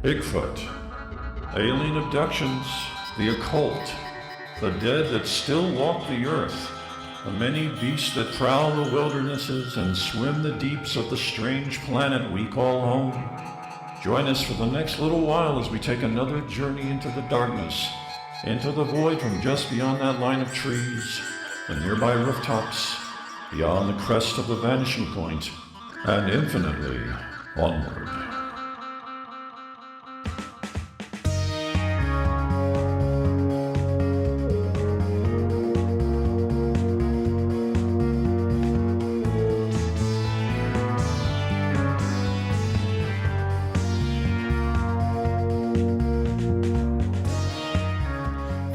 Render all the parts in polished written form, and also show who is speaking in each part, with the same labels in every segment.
Speaker 1: Bigfoot, alien abductions, the occult, the dead that still walk the earth, the many beasts that prowl the wildernesses and swim the deeps of the strange planet we call home. Join us for the next little while as we take another journey into the darkness, into the void from just beyond that line of trees, the nearby rooftops, beyond the crest of the vanishing point, and infinitely onward.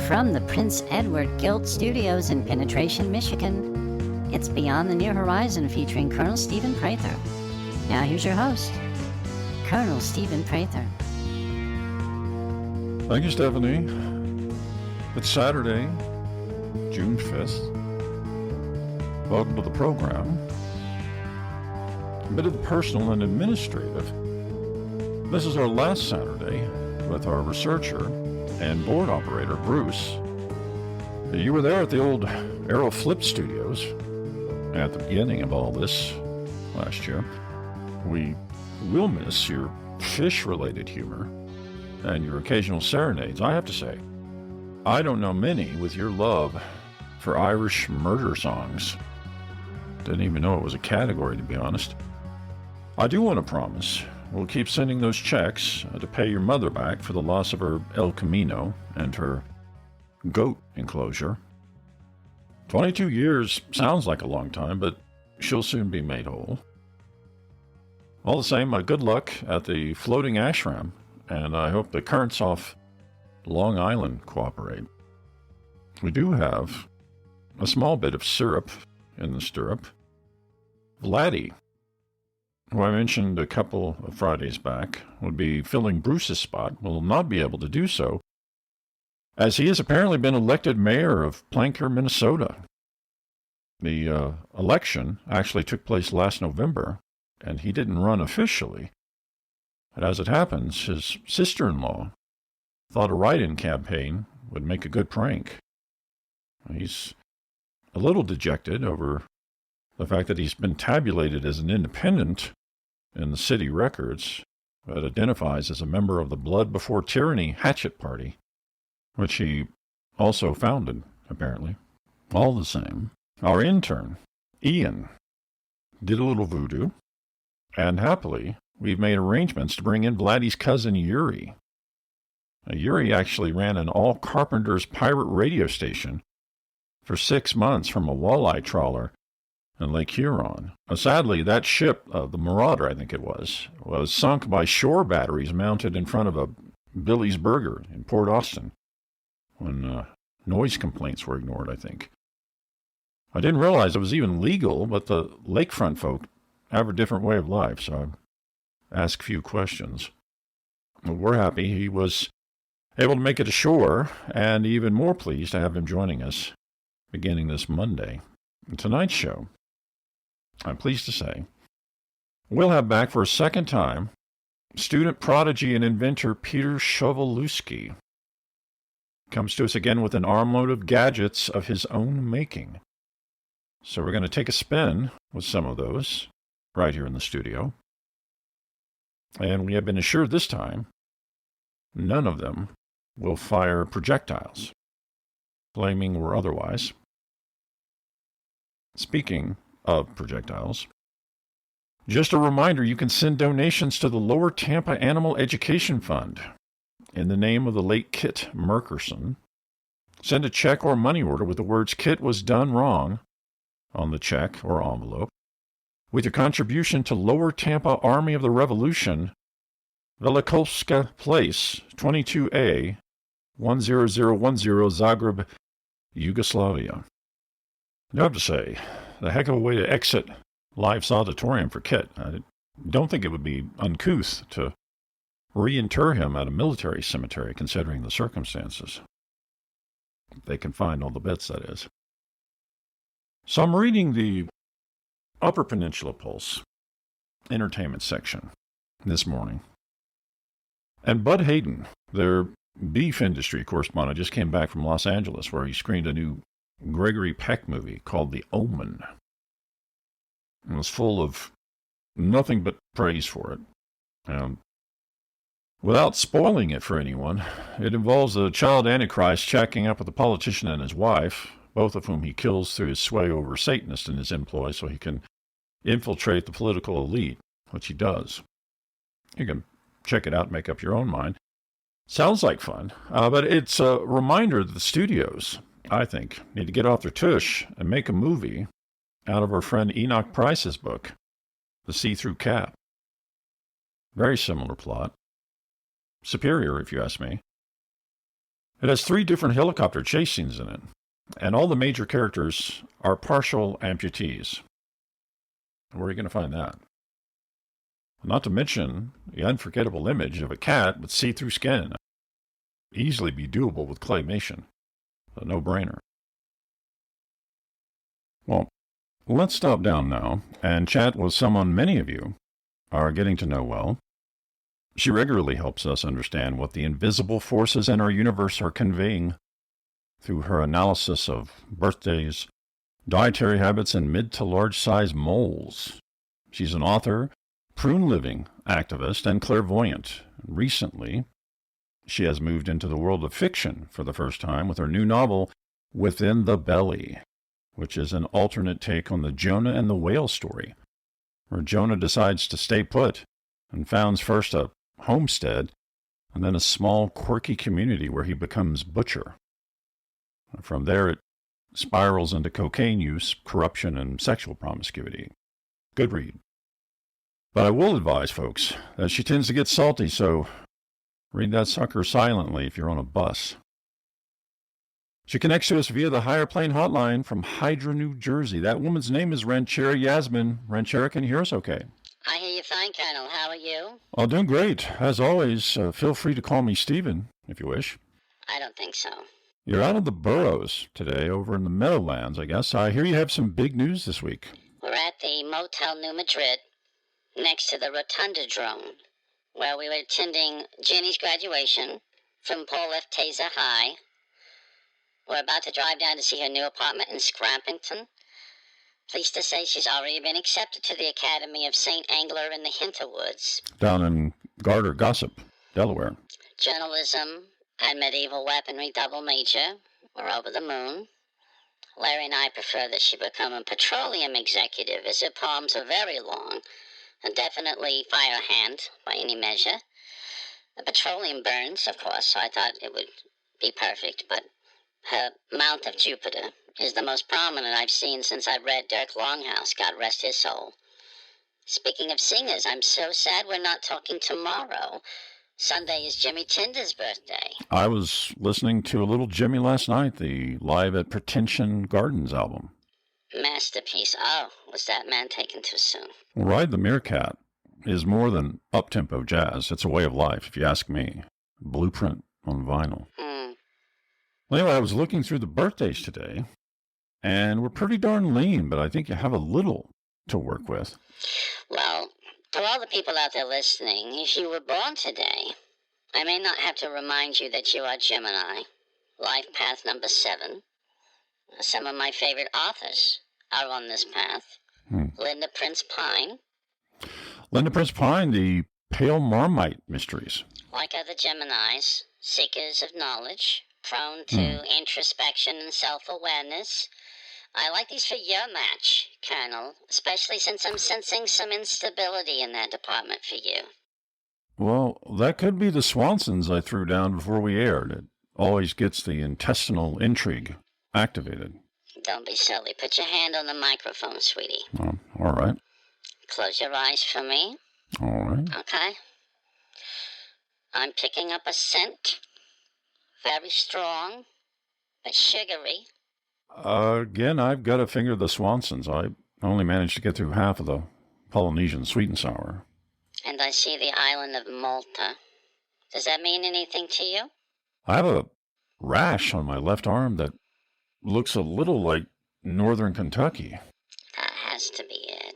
Speaker 2: From the Prince Edward Guild Studios in Penetration, Michigan, it's Beyond the Near Horizon featuring Colonel Stephen Prather. Now here's your host, Colonel Stephen Prather.
Speaker 1: Thank you, Stephanie. It's Saturday, June 5th. Welcome to the program. A bit of the personal and administrative. This is our last Saturday with our researcher and board operator, Bruce. You were there at the old Aero Flip Studios at the beginning of all this last year. We will miss your fish-related humor and your occasional serenades. I have to say, I don't know many with your love for Irish murder songs. Didn't even know it was a category, to be honest. I do want to promise we'll keep sending those checks to pay your mother back for the loss of her El Camino and her goat enclosure. 22 years sounds like a long time, but she'll soon be made whole. All the same, good luck at the floating ashram, and I hope the currents off Long Island cooperate. We do have a small bit of syrup in the stirrup. Vladdy, who I mentioned a couple of Fridays back, would be filling Bruce's spot, will not be able to do so, as he has apparently been elected mayor of Planker, Minnesota. The election actually took place last November, and he didn't run officially. And as it happens, his sister-in-law thought a write-in campaign would make a good prank. He's a little dejected over the fact that he's been tabulated as an independent in the city records, but identifies as a member of the Blood Before Tyranny Hatchet Party, which he also founded, apparently. All the same, our intern, Ian, did a little voodoo, and happily, we've made arrangements to bring in Vladdy's cousin Yuri. Now, Yuri actually ran an all-carpenters pirate radio station for 6 months from a walleye trawler in Lake Huron. Sadly, that ship, the Marauder, I think it was sunk by shore batteries mounted in front of a Billy's Burger in Port Austin when noise complaints were ignored, I think. I didn't realize it was even legal, but the lakefront folk have a different way of life, so I asked a few questions. We're happy he was able to make it ashore, and even more pleased to have him joining us beginning this Monday. In tonight's show, I'm pleased to say, we'll have back for a second time student prodigy and inventor Piotr Shovelusky. Comes to us again with an armload of gadgets of his own making. So we're going to take a spin with some of those right here in the studio. And we have been assured this time none of them will fire projectiles, flaming or otherwise. Speaking of projectiles, just a reminder, you can send donations to the Lower Tampa Animal Education Fund in the name of the late Kit Merkerson. Send a check or money order with the words "Kit was done wrong" on the check or envelope, with your contribution to Lower Tampa Army of the Revolution, Velikovska Place, 22A, 10010, Zagreb, Yugoslavia. I have to say, the heck of a way to exit life's auditorium for Kit. I don't think it would be uncouth to reinter him at a military cemetery, considering the circumstances. If they can find all the bits, that is. So I'm reading the Upper Peninsula Pulse entertainment section this morning, And Bud Hayden, their beef industry correspondent, just came back from Los Angeles where he screened a new Gregory Peck movie called The Omen. It was full of nothing but praise for it. Without spoiling it for anyone, it involves a child Antichrist checking up with a politician and his wife, both of whom he kills through his sway over a Satanist in his employ so he can infiltrate the political elite, which he does. You can check it out and make up your own mind. Sounds like fun, but it's a reminder that the studios, I think, need to get off their tush and make a movie out of our friend Enoch Price's book, The See-Through Cat. Very similar plot. Superior, if you ask me. It has 3 different helicopter chase scenes in it, and all the major characters are partial amputees. Where are you going to find that? Not to mention the unforgettable image of a cat with see-through skin. Easily be doable with claymation. A no-brainer. Well, let's stop down now and chat with someone many of you are getting to know well. She regularly helps us understand what the invisible forces in our universe are conveying through her analysis of birthdays, dietary habits, and mid to large-size moles. She's an author, prune-living activist, and clairvoyant. Recently, she has moved into the world of fiction for the first time with her new novel, Within the Belly, which is an alternate take on the Jonah and the whale story, where Jonah decides to stay put and founds first a homestead and then a small, quirky community where he becomes butcher. From there, it spirals into cocaine use, corruption, and sexual promiscuity. Good read. But I will advise folks that she tends to get salty, so read that sucker silently if you're on a bus. She connects to us via the Higher Plane Hotline from Hydra, New Jersey. That woman's name is Ranchera Yasmine. Ranchera, can you hear us okay?
Speaker 2: I hear you fine, Colonel. How are you?
Speaker 1: Oh, doing great. As always, feel free to call me Stephen, if you wish.
Speaker 2: I don't think so.
Speaker 1: You're out of the burrows today, over in the Meadowlands, I guess. I hear you have some big news this week.
Speaker 2: We're at the Motel New Madrid, next to the Rotunda Drone, where we were attending Jenny's graduation from Paul F. Taser High. We're about to drive down to see her new apartment in Scrampington. Pleased to say she's already been accepted to the Academy of St. Angler in the Hinterwoods.
Speaker 1: Down in Garter Gossip, Delaware.
Speaker 2: Journalism and medieval weaponry double major. We're over the moon. Larry and I prefer that she become a petroleum executive, as her palms are very long and definitely fire hand by any measure. The petroleum burns, of course, so I thought it would be perfect, but her Mount of Jupiter is the most prominent I've seen since I read Dirk Longhouse, God rest his soul. Speaking of singers, I'm so sad we're not talking tomorrow. Sunday is Jimmy Tinder's birthday.
Speaker 1: I was listening to a little Jimmy last night, the Live at Pretension Gardens album.
Speaker 2: Masterpiece. Oh, was that man taken too soon?
Speaker 1: Ride the Meerkat is more than up-tempo jazz. It's a way of life, if you ask me. Blueprint on vinyl. Well, anyway, I was looking through the birthdays today, and we're pretty darn lean, but I think you have a little to work with.
Speaker 2: Well, to all the people out there listening, if you were born today, I may not have to remind you that you are Gemini, life path number 7. Some of my favorite authors are on this path. Linda Prince Pine.
Speaker 1: Linda Prince Pine, the Pale Marmite Mysteries.
Speaker 2: Like other Geminis, seekers of knowledge, prone to introspection and self-awareness. I like these for your match, Colonel, especially since I'm sensing some instability in that department for you.
Speaker 1: Well, that could be the Swansons I threw down before we aired. It always gets the intestinal intrigue activated.
Speaker 2: Don't be silly. Put your hand on the microphone, sweetie.
Speaker 1: Oh, all right.
Speaker 2: Close your eyes for me.
Speaker 1: All right.
Speaker 2: Okay. I'm picking up a scent. Very strong, but sugary.
Speaker 1: Again, I've got to finger the Swansons. I only managed to get through half of the Polynesian sweet and sour.
Speaker 2: And I see the island of Malta. Does that mean anything to you?
Speaker 1: I have a rash on my left arm that looks a little like northern Kentucky.
Speaker 2: That has to be it.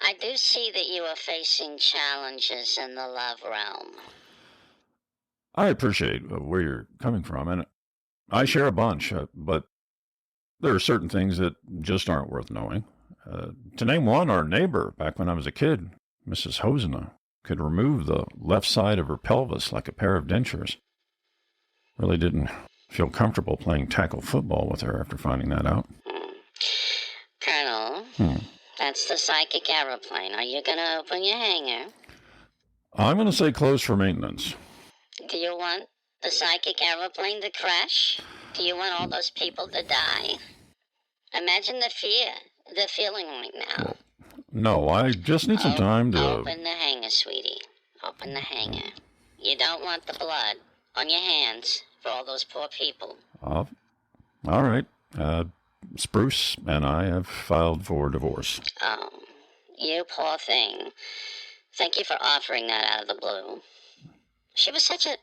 Speaker 2: I do see that you are facing challenges in the love realm.
Speaker 1: I appreciate where you're coming from, and I share a bunch, but there are certain things that just aren't worth knowing. To name one, our neighbor, back when I was a kid, Mrs. Hosena, could remove the left side of her pelvis like a pair of dentures. Really didn't feel comfortable playing tackle football with her after finding that out.
Speaker 2: Colonel, that's the psychic aeroplane. Are you going to open your hangar?
Speaker 1: I'm going to say closed for maintenance.
Speaker 2: Do you want the psychic aeroplane to crash? Do you want all those people to die? Imagine the fear, the feeling right now.
Speaker 1: Well, no, I just need some time to...
Speaker 2: Open the hangar, sweetie. Open the hangar. You don't want the blood on your hands for all those poor people.
Speaker 1: All right. Spruce and I have filed for divorce.
Speaker 2: Oh, you poor thing. Thank you for offering that out of the blue. She was such a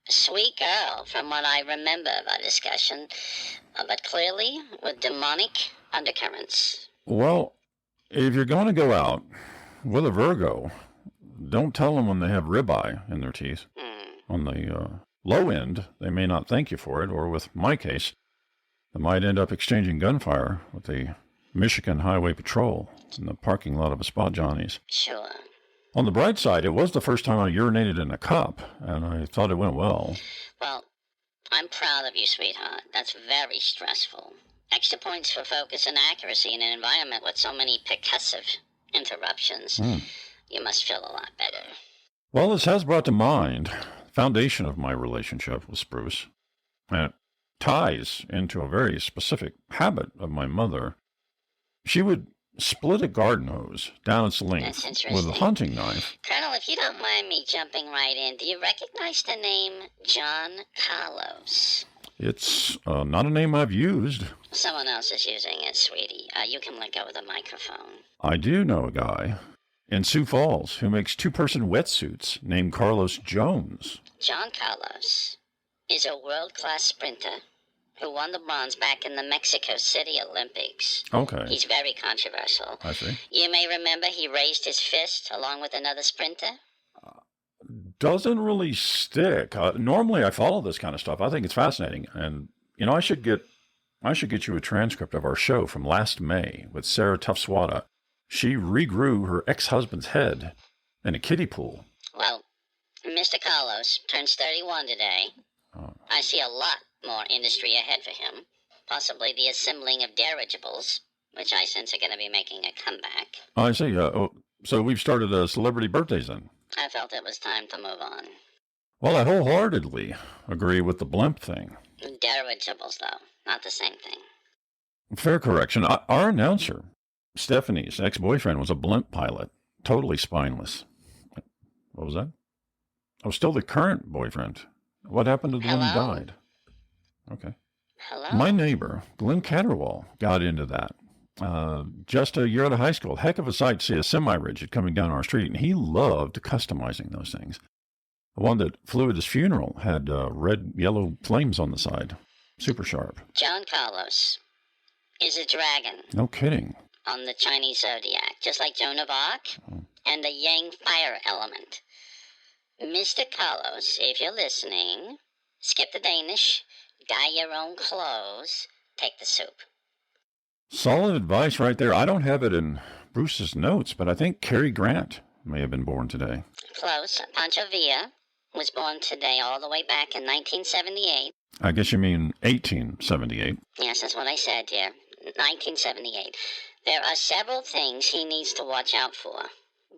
Speaker 2: sweet girl from what I remember of our discussion, but clearly with demonic undercurrents.
Speaker 1: Well, if you're going to go out with a Virgo, don't tell them when they have ribeye in their teeth. On the low end, they may not thank you for it, or with my case, they might end up exchanging gunfire with the Michigan Highway Patrol in the parking lot of a Spot Johnny's.
Speaker 2: Sure.
Speaker 1: On the bright side, it was the first time I urinated in a cup, and I thought it went well.
Speaker 2: Well, I'm proud of you, sweetheart. That's very stressful. Extra points for focus and accuracy in an environment with so many percussive interruptions. You must feel a lot better.
Speaker 1: Well, this has brought to mind the foundation of my relationship with Spruce, and it ties into a very specific habit of my mother. She would split a garden hose down its length with a hunting knife.
Speaker 2: Colonel, if you don't mind me jumping right in, do you recognize the name John Carlos?
Speaker 1: It's not a name I've used.
Speaker 2: Someone else is using it, sweetie. You can let go of the microphone.
Speaker 1: I do know a guy in Sioux Falls who makes two-person wetsuits named Carlos Jones.
Speaker 2: John Carlos is a world-class sprinter who won the bronze back in the Mexico City Olympics.
Speaker 1: Okay.
Speaker 2: He's very controversial.
Speaker 1: I see.
Speaker 2: You may remember he raised his fist along with another sprinter.
Speaker 1: Doesn't really stick. Normally I follow this kind of stuff. I think it's fascinating. And, you know, I should get you a transcript of our show from last May with Sarah Tufswada. She regrew her ex-husband's head in a kiddie pool.
Speaker 2: Well, Mr. Carlos turns 31 today. I see a lot more industry ahead for him. Possibly the assembling of dirigibles, which I sense are going to be making a comeback.
Speaker 1: I see. So we've started celebrity birthdays then.
Speaker 2: I felt it was time to move on.
Speaker 1: Well, I wholeheartedly agree with the blimp thing.
Speaker 2: Dirigibles, though, not the same thing.
Speaker 1: Fair correction. Our announcer, Stephanie's ex-boyfriend, was a blimp pilot, totally spineless. What was that? Oh, still the current boyfriend. What happened to the one who died? Okay.
Speaker 2: Hello?
Speaker 1: My neighbor, Glenn Catterwall, got into that. Just a year out of high school. Heck of a sight to see a semi-rigid coming down our street, and he loved customizing those things. The one that flew at his funeral had red, yellow flames on the side. Super sharp.
Speaker 2: John Carlos is a dragon.
Speaker 1: No kidding.
Speaker 2: On the Chinese zodiac, just like Joan of Arc and the Yang fire element. Mr. Carlos, if you're listening, skip the Danish, dye your own clothes, take the soup.
Speaker 1: Solid advice right there. I don't have it in Bruce's notes, but I think Cary Grant may have been born today.
Speaker 2: Close. Pancho Villa was born today all the way back in 1978.
Speaker 1: I guess you mean 1878.
Speaker 2: Yes, that's what I said, dear. 1978. There are several things he needs to watch out for.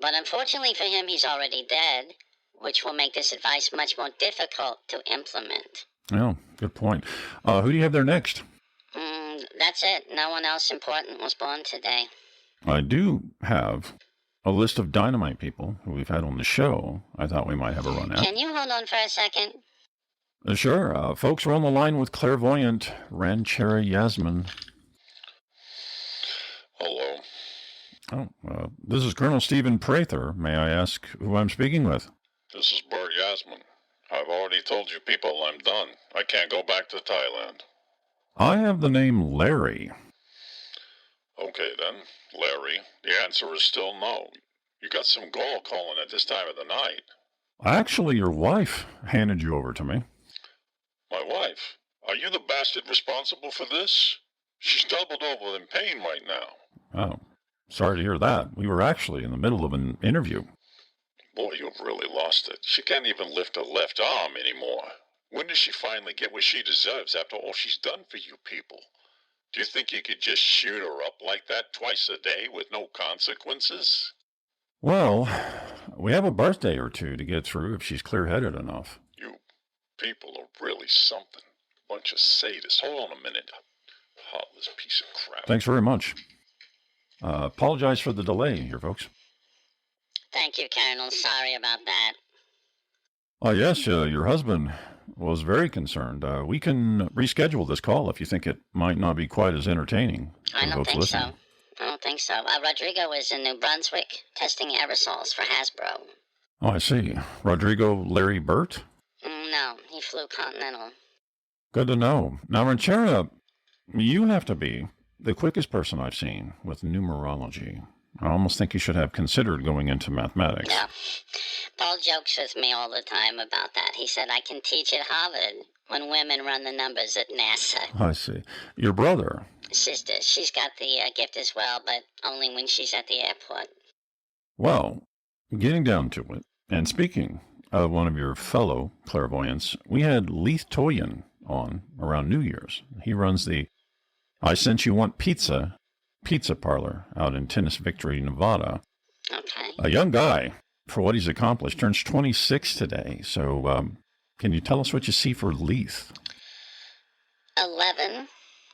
Speaker 2: But unfortunately for him, he's already dead, which will make this advice much more difficult to implement.
Speaker 1: Oh, good point. Who do you have there next?
Speaker 2: That's it. No one else important was born today.
Speaker 1: I do have a list of dynamite people who we've had on the show. I thought we might have a run at.
Speaker 2: Can you hold on for a second?
Speaker 1: Sure. Folks, we're on the line with Clairvoyant Ranchera Yasmine.
Speaker 3: Hello.
Speaker 1: Oh, this is Colonel Stephen Prather. May I ask who I'm speaking with?
Speaker 3: This is Bert Yasmine. I've already told you people I'm done. I can't go back to Thailand.
Speaker 1: I have the name Larry.
Speaker 3: Okay then, Larry. The answer is still no. You got some gall calling at this time of the night.
Speaker 1: Actually, your wife handed you over to me.
Speaker 3: My wife? Are you the bastard responsible for this? She's doubled over in pain right now.
Speaker 1: Oh, sorry to hear that. We were actually in the middle of an interview.
Speaker 3: Boy, you've really lost it. She can't even lift her left arm anymore. When does she finally get what she deserves after all she's done for you people? Do you think you could just shoot her up like that twice a day with no consequences?
Speaker 1: Well, we have a birthday or two to get through if she's clear-headed enough.
Speaker 3: You people are really something. Bunch of sadists. Hold on a minute. Heartless piece of crap.
Speaker 1: Thanks very much. Apologize for the delay here, folks.
Speaker 2: Thank you, Colonel. Sorry about that.
Speaker 1: Oh, yes, your husband was very concerned. We can reschedule this call if you think it might not be quite as entertaining.
Speaker 2: I don't think so. Rodrigo is in New Brunswick testing aerosols for Hasbro.
Speaker 1: Oh, I see. Rodrigo Larry Burt?
Speaker 2: No, he flew Continental.
Speaker 1: Good to know. Now, Ranchera, you have to be the quickest person I've seen with numerology. I almost think you should have considered going into mathematics.
Speaker 2: Yeah. Paul jokes with me all the time about that. He said I can teach at Harvard when women run the numbers at NASA.
Speaker 1: I see. Your brother?
Speaker 2: Sister, she's got the gift as well, but only when she's at the airport.
Speaker 1: Well, getting down to it, and speaking of one of your fellow clairvoyants, we had Leith Toyin on around New Year's. He runs the I Sense You Want Pizza parlor out in Tennis Victory, Nevada.
Speaker 2: Okay.
Speaker 1: A young guy, for what he's accomplished, turns 26 today. So can you tell us what you see for Leith?
Speaker 2: 11,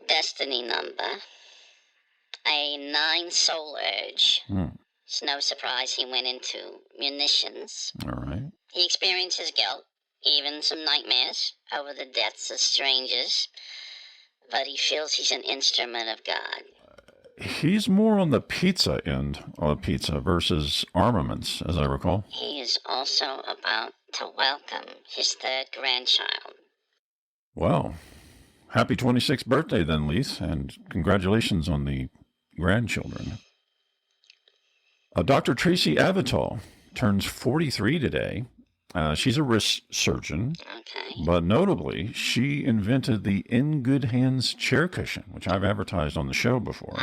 Speaker 2: destiny number. A 9, soul urge. It's no surprise he went into munitions.
Speaker 1: All right.
Speaker 2: He experiences guilt, even some nightmares over the deaths of strangers, but he feels he's an instrument of God.
Speaker 1: He's more on the pizza end of pizza versus armaments, as I recall.
Speaker 2: He is also about to welcome his 3rd grandchild.
Speaker 1: Well, happy 26th birthday then, Leith, and congratulations on the grandchildren. Dr. Tracy Avital turns 43 today. She's a wrist surgeon,
Speaker 2: Okay.
Speaker 1: but notably, she invented the In Good Hands chair cushion, which I've advertised on the show before.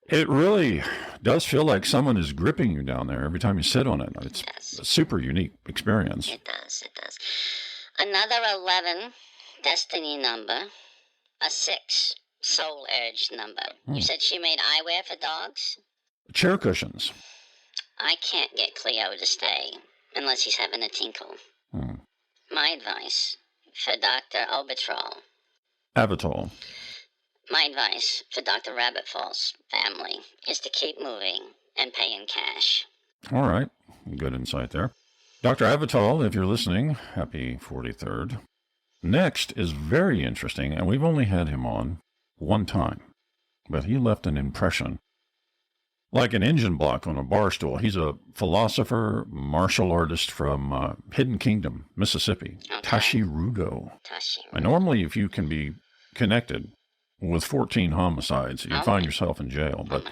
Speaker 1: It really does feel like someone is gripping you down there every time you sit on it. It's a super unique experience.
Speaker 2: It does. Another 11, destiny number. A 6, soul urge number. You said she made eyewear for dogs?
Speaker 1: Chair cushions.
Speaker 2: I can't get Cleo to stay unless he's having a tinkle. My advice for Dr. Obertrol.
Speaker 1: Avital.
Speaker 2: My advice for Dr. Rabbitfall's family is to keep moving and pay in cash.
Speaker 1: All right. Good insight there. Dr. Avital, if you're listening, happy 43rd. Next is very interesting, and we've only had him on one time, but he left an impression. Like an engine block on a bar stool. He's a philosopher, martial artist from Hidden Kingdom, Mississippi.
Speaker 2: Okay.
Speaker 1: Tashi Rudo. And normally, if you can be connected with 14 homicides, you find yourself in jail. But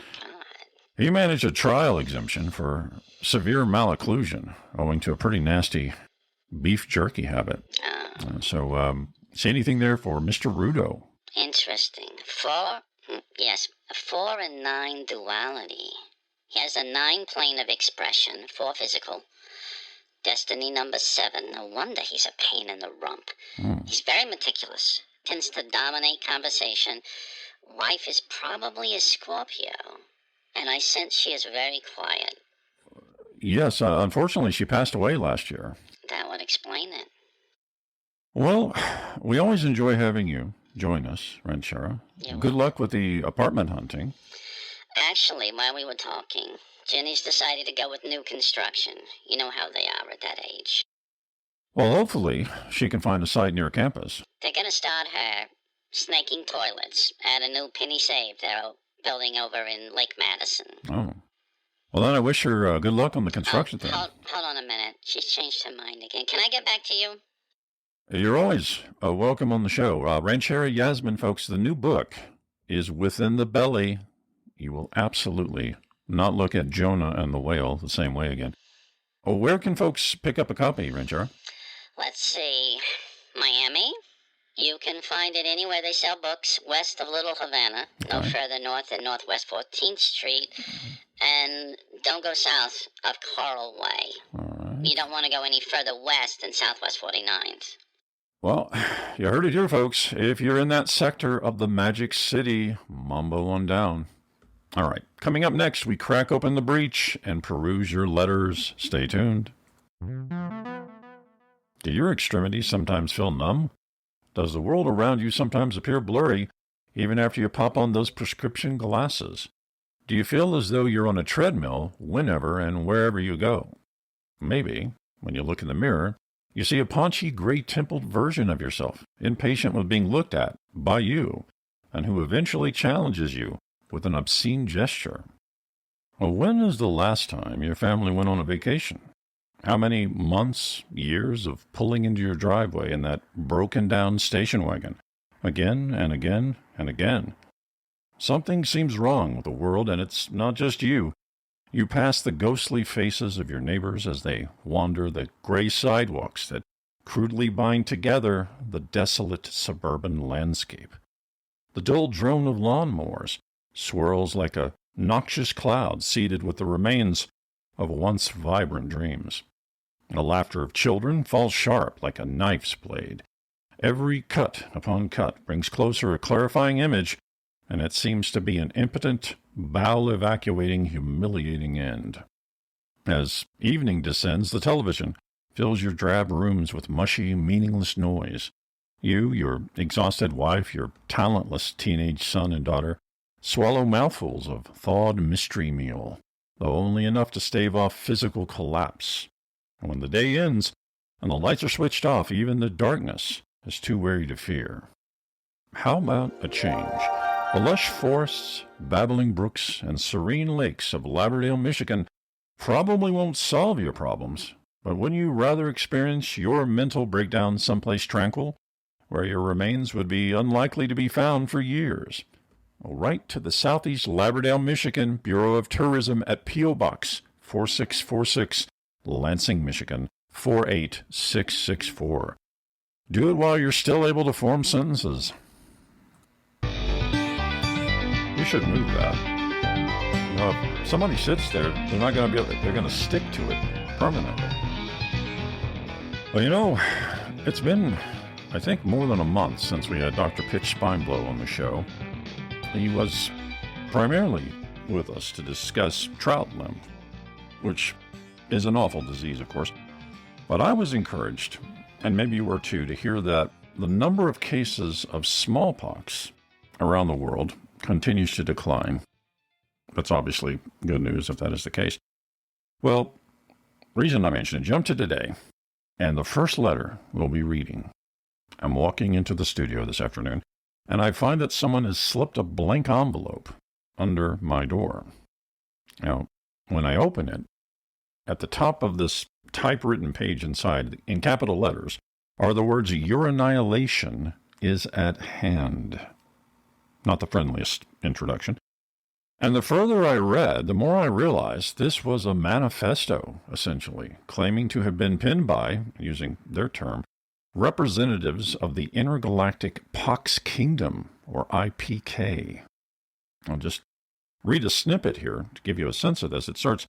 Speaker 1: he managed a trial exemption for severe malocclusion owing to a pretty nasty beef jerky habit. See anything there for Mr. Rudo?
Speaker 2: Interesting. 4 and 9 duality. He has a 9 plane of expression, 4 physical. Destiny number 7. No wonder he's a pain in the rump. He's very meticulous. Tends to dominate conversation. Wife is probably a Scorpio. And I sense she is very quiet.
Speaker 1: Yes, unfortunately, she passed away last year.
Speaker 2: That would explain it.
Speaker 1: Well, we always enjoy having you join us, Ranchera. Good luck with the apartment hunting.
Speaker 2: Actually, while we were talking, Jenny's decided to go with new construction. You know how they are at that age.
Speaker 1: Well, hopefully, she can find a site near campus.
Speaker 2: They're going to start her snaking toilets at a new penny saved they're building over in Lake Madison.
Speaker 1: Oh. Well, then I wish her good luck on the construction thing.
Speaker 2: Hold on a minute. She's changed her mind again. Can I get back to you?
Speaker 1: You're always welcome on the show. Ranchera Yasmine, folks, the new book is Within the Belly. You will absolutely not look at Jonah and the whale the same way again. Well, where can folks pick up a copy, Ranchera?
Speaker 2: Let's see. Miami. You can find it anywhere they sell books west of Little Havana, no further north than Northwest 14th Street, and don't go south of Coral Way.
Speaker 1: All right.
Speaker 2: You don't want to go any further west than Southwest 49th.
Speaker 1: Well, you heard it here, folks. If you're in that sector of the Magic City, mumble on down. All right, coming up next, we crack open the breach and peruse your letters. Stay tuned. Do your extremities sometimes feel numb? Does the world around you sometimes appear blurry, even after you pop on those prescription glasses? Do you feel as though you're on a treadmill whenever and wherever you go? Maybe, when you look in the mirror, you see a paunchy, gray-templed version of yourself, impatient with being looked at by you, and who eventually challenges you with an obscene gesture. Well, when is the last time your family went on a vacation? How many months, years of pulling into your driveway in that broken-down station wagon, again and again and again? Something seems wrong with the world, and it's not just you. You pass the ghostly faces of your neighbors as they wander the gray sidewalks that crudely bind together the desolate suburban landscape. The dull drone of lawnmowers swirls like a noxious cloud seeded with the remains of once vibrant dreams. The laughter of children falls sharp like a knife's blade. Every cut upon cut brings closer a clarifying image, and it seems to be an impotent, bowel-evacuating, humiliating end. As evening descends, the television fills your drab rooms with mushy, meaningless noise. You, your exhausted wife, your talentless teenage son and daughter swallow mouthfuls of thawed mystery meal, though only enough to stave off physical collapse. And when the day ends and the lights are switched off, even the darkness is too weary to fear. How about a change? The lush forests, babbling brooks, and serene lakes of Lauderdale, Michigan probably won't solve your problems, but wouldn't you rather experience your mental breakdown someplace tranquil, where your remains would be unlikely to be found for years? Well, write to the Southeast Lauderdale, Michigan Bureau of Tourism at P.O. Box 4646, Lansing, Michigan 48664. Do it while you're still able to form sentences. You should move that. If somebody sits there, they're not going to be able to, they're going to stick to it permanently. Well, it's been, I think, more than a month since we had Dr. Pitch Spineblow on the show. He was primarily with us to discuss trout lymph, which is an awful disease, of course. But I was encouraged, and maybe you were too, to hear that the number of cases of smallpox around the world continues to decline. That's obviously good news if that is the case. Well, reason I mentioned it, jump to today, and the first letter we'll be reading. I'm walking into the studio this afternoon, and I find that someone has slipped a blank envelope under my door. Now, when I open it, at the top of this typewritten page inside, in capital letters, are the words, "Your annihilation is at hand." Not the friendliest introduction. And the further I read, the more I realized this was a manifesto, essentially, claiming to have been penned by, using their term, representatives of the Intergalactic Pox Kingdom, or IPK. I'll just read a snippet here to give you a sense of this. It starts,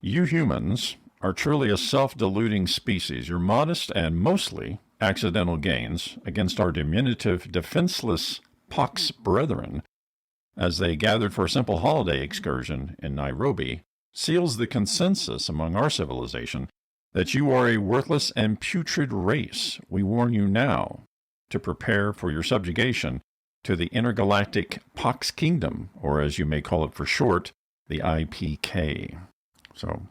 Speaker 1: "You humans are truly a self-deluding species. Your modest and mostly accidental gains against our diminutive, defenseless pox brethren, as they gathered for a simple holiday excursion in Nairobi, seals the consensus among our civilization that you are a worthless and putrid race. We warn you now to prepare for your subjugation to the Intergalactic Pox Kingdom, or as you may call it for short, the IPK." So,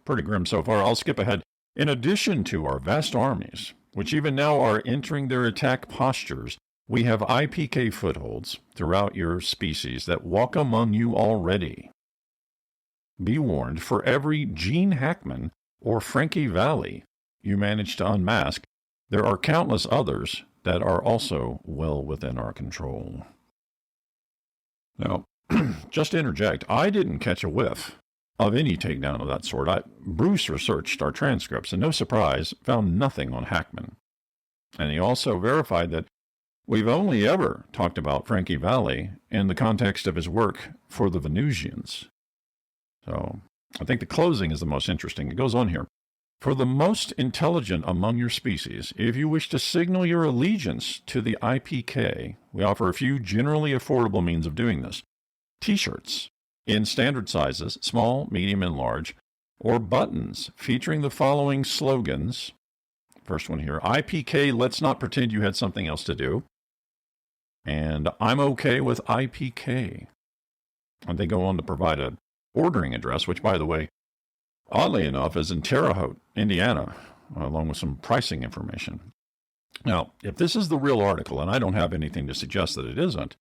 Speaker 1: pretty grim so far. I'll skip ahead. "In addition to our vast armies, which even now are entering their attack postures, we have IPK footholds throughout your species that walk among you already. Be warned, for every Gene Hackman or Frankie Valli you manage to unmask, there are countless others that are also well within our control." Now, just to interject, I didn't catch a whiff of any takedown of that sort. Bruce researched our transcripts and, no surprise, found nothing on Hackman. And he also verified that we've only ever talked about Frankie Valli in the context of his work for the Venusians. So I think the closing is the most interesting. It goes on here. For the most intelligent among your species, if you wish to signal your allegiance to the IPK, we offer a few generally affordable means of doing this. T-shirts in standard sizes, small, medium, and large, or buttons featuring the following slogans. First one here, IPK, let's not pretend you had something else to do. And I'm okay with IPK. And they go on to provide an ordering address, which, by the way, oddly enough, is in Terre Haute, Indiana, along with some pricing information. Now, if this is the real article, and I don't have anything to suggest that it isn't,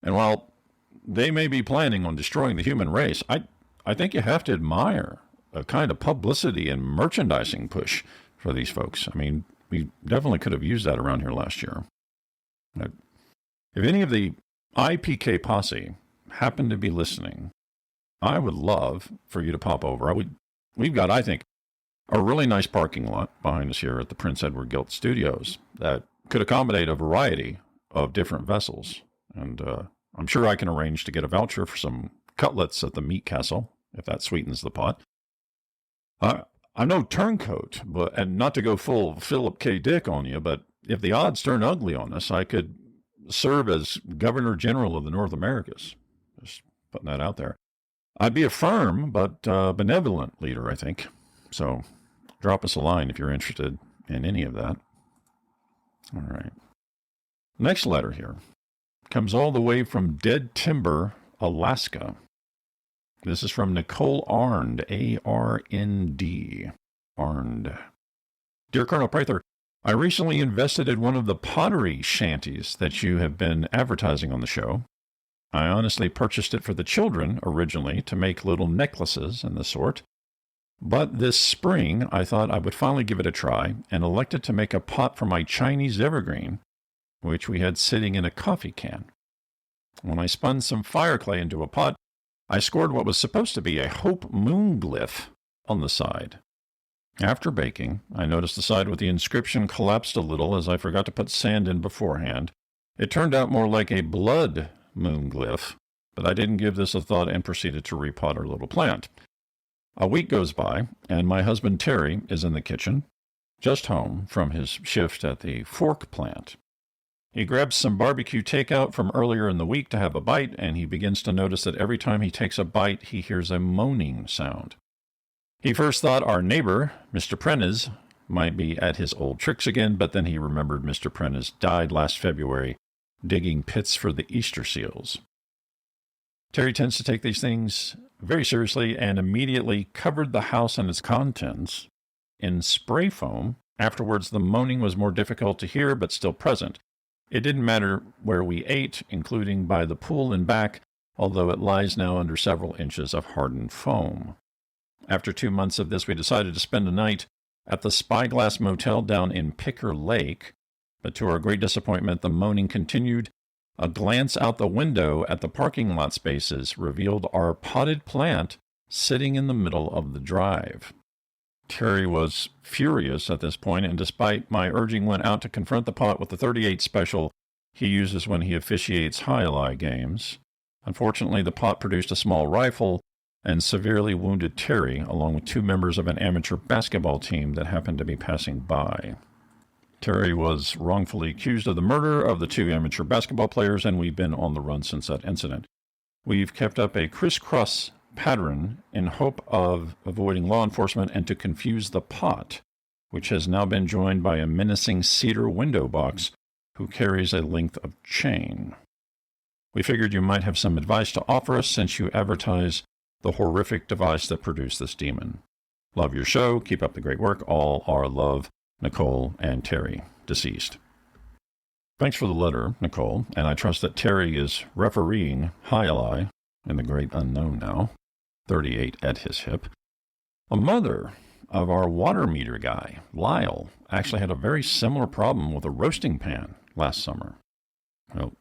Speaker 1: and while they may be planning on destroying the human race, I think you have to admire a kind of publicity and merchandising push for these folks. I mean, we definitely could have used that around here last year. Now, if any of the IPK posse happen to be listening, I would love for you to pop over. We've got, I think, a really nice parking lot behind us here at the Prince Edward Gilt Studios that could accommodate a variety of different vessels. And I'm sure I can arrange to get a voucher for some cutlets at the Meat Castle, if that sweetens the pot. I'm no turncoat, and not to go full Philip K. Dick on you, but if the odds turn ugly on us, I could serve as Governor General of the North Americas. Just putting that out there. I'd be a firm but benevolent leader, I think. So drop us a line if you're interested in any of that. All right. Next letter here comes all the way from Dead Timber, Alaska. This is from Nicole Arnd, A-R-N-D. Arnd. Dear Colonel Prather, I recently invested in one of the pottery shanties that you have been advertising on the show. I honestly purchased it for the children originally to make little necklaces and the sort. But this spring, I thought I would finally give it a try and elected to make a pot for my Chinese evergreen, which we had sitting in a coffee can. When I spun some fire clay into a pot, I scored what was supposed to be a Hope moon glyph on the side. After baking, I noticed the side with the inscription collapsed a little as I forgot to put sand in beforehand. It turned out more like a blood moon glyph, but I didn't give this a thought and proceeded to repot our little plant. A week goes by, and my husband Terry is in the kitchen, just home from his shift at the fork plant. He grabs some barbecue takeout from earlier in the week to have a bite, and he begins to notice that every time he takes a bite, he hears a moaning sound. He first thought our neighbor, Mr. Prentice, might be at his old tricks again, but then he remembered Mr. Prentice died last February digging pits for the Easter seals. Terry tends to take these things very seriously and immediately covered the house and its contents in spray foam. Afterwards, the moaning was more difficult to hear, but still present. It didn't matter where we ate, including by the pool and back, although it lies now under several inches of hardened foam. After 2 months of this, we decided to spend a night at the Spyglass Motel down in Picker Lake, but to our great disappointment, the moaning continued. A glance out the window at the parking lot spaces revealed our potted plant sitting in the middle of the drive. Terry was furious at this point, and despite my urging, went out to confront the pot with the .38 special he uses when he officiates high-lie games. Unfortunately, the pot produced a small rifle and severely wounded Terry, along with 2 members of an amateur basketball team that happened to be passing by. Terry was wrongfully accused of the murder of the 2 amateur basketball players, and we've been on the run since that incident. We've kept up a crisscross pattern in hope of avoiding law enforcement and to confuse the pot, which has now been joined by a menacing cedar window box who carries a length of chain. We figured you might have some advice to offer us since you advertise the horrific device that produced this demon. Love your show. Keep up the great work. All our love, Nicole and Terry, deceased. Thanks for the letter, Nicole, and I trust that Terry is refereeing High-Lie in the great unknown now, 38 at his hip. A mother of our water meter guy, Lyle, actually had a very similar problem with a roasting pan last summer. Well,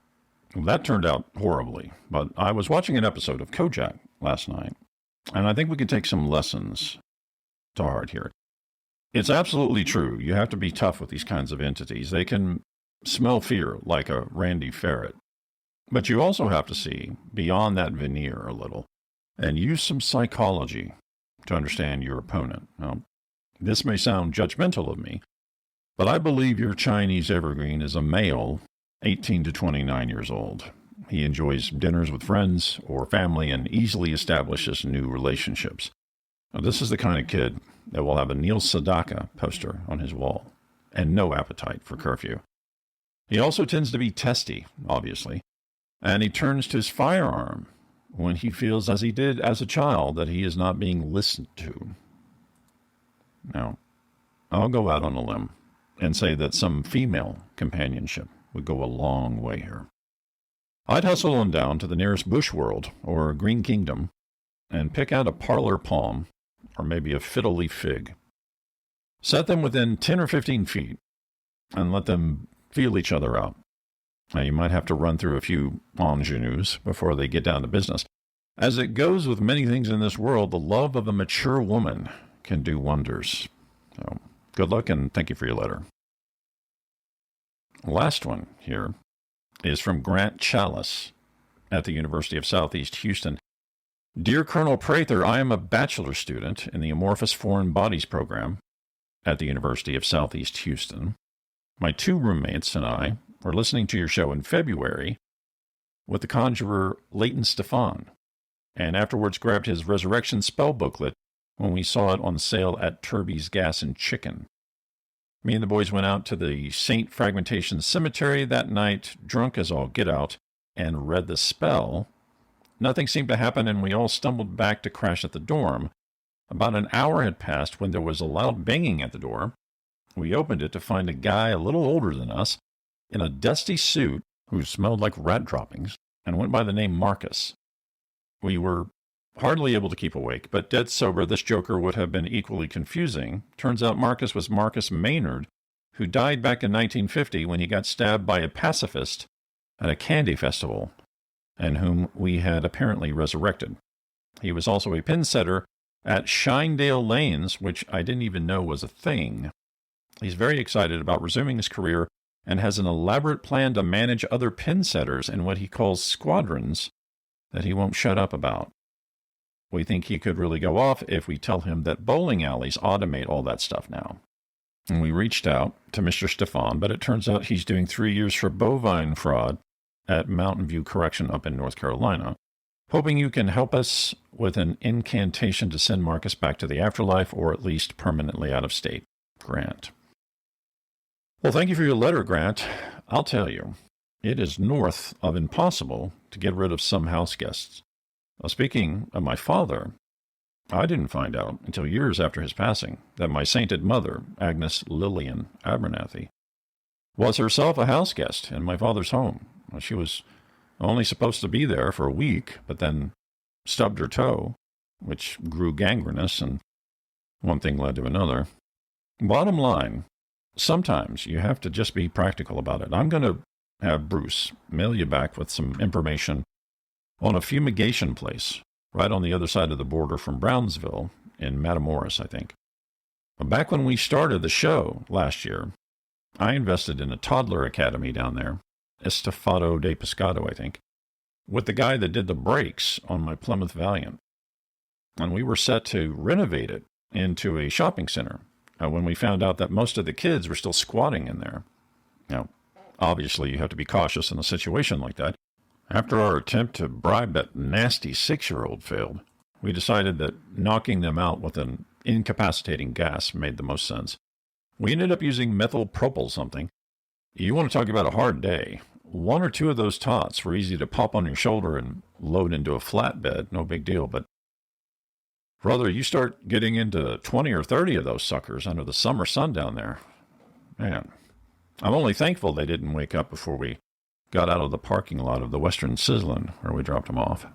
Speaker 1: that turned out horribly, but I was watching an episode of Kojak last night, And I think we can take some lessons to heart here. It's absolutely true. You have to be tough with these kinds of entities. They can smell fear like a randy ferret. But you also have to see beyond that veneer a little and use some psychology to understand your opponent. Now, this may sound judgmental of me, but I believe your Chinese evergreen is a male, 18 to 29 years old. He enjoys dinners with friends or family and easily establishes new relationships. Now, this is the kind of kid that will have a Neil Sedaka poster on his wall and no appetite for curfew. He also tends to be testy, obviously, and he turns to his firearm when he feels, as he did as a child, that he is not being listened to. Now, I'll go out on a limb and say that some female companionship would go a long way here. I'd hustle on down to the nearest bush world or green kingdom and pick out a parlor palm or maybe a fiddle leaf fig. Set them within 10 or 15 feet and let them feel each other out. Now, you might have to run through a few ingenues before they get down to business. As it goes with many things in this world, the love of a mature woman can do wonders. So, good luck and thank you for your letter. Last one here is from Grant Chalice at the University of Southeast Houston. Dear Colonel Prather, I am a bachelor student in the Amorphous Foreign Bodies program at the University of Southeast Houston. My two roommates and I were listening to your show in February with the conjurer Leighton Stefan, and afterwards grabbed his resurrection spell booklet when we saw it on sale at Turby's Gas and Chicken. Me and the boys went out to the St. Fragmentation Cemetery that night, drunk as all get out, and read the spell. Nothing seemed to happen, and we all stumbled back to crash at the dorm. About an hour had passed when there was a loud banging at the door. We opened it to find a guy a little older than us, in a dusty suit, who smelled like rat droppings, and went by the name Marcus. We were hardly able to keep awake, but dead sober, this joker would have been equally confusing. Turns out Marcus was Marcus Maynard, who died back in 1950 when he got stabbed by a pacifist at a candy festival, and whom we had apparently resurrected. He was also a pin setter at Shinedale Lanes, which I didn't even know was a thing. He's very excited about resuming his career and has an elaborate plan to manage other pin setters in what he calls squadrons that he won't shut up about. We think he could really go off if we tell him that bowling alleys automate all that stuff now. And we reached out to Mr. Stefan, but it turns out he's doing 3 years for bovine fraud at Mountain View Correction up in North Carolina, hoping you can help us with an incantation to send Marcus back to the afterlife or at least permanently out of state. Grant. Well, thank you for your letter, Grant. I'll tell you, it is north of impossible to get rid of some house guests. Now, speaking of my father, I didn't find out until years after his passing that my sainted mother, Agnes Lillian Abernathy, was herself a house guest in my father's home. Well, she was only supposed to be there for a week, but then stubbed her toe, which grew gangrenous, and one thing led to another. Bottom line, sometimes you have to just be practical about it. I'm going to have Bruce mail you back with some information on a fumigation place right on the other side of the border from Brownsville in Matamoros, I think. Back when we started the show last year, I invested in a toddler academy down there, Estefado de Pescado, I think, with the guy that did the brakes on my Plymouth Valiant. And we were set to renovate it into a shopping center when we found out that most of the kids were still squatting in there. Now, obviously, you have to be cautious in a situation like that. After our attempt to bribe that nasty 6-year-old failed, we decided that knocking them out with an incapacitating gas made the most sense. We ended up using methyl propyl something. You want to talk about a hard day. 1 or 2 of those tots were easy to pop on your shoulder and load into a flatbed, no big deal, but brother, you start getting into 20 or 30 of those suckers under the summer sun down there. Man, I'm only thankful they didn't wake up before we got out of the parking lot of the Western Sizzlin' where we dropped them off.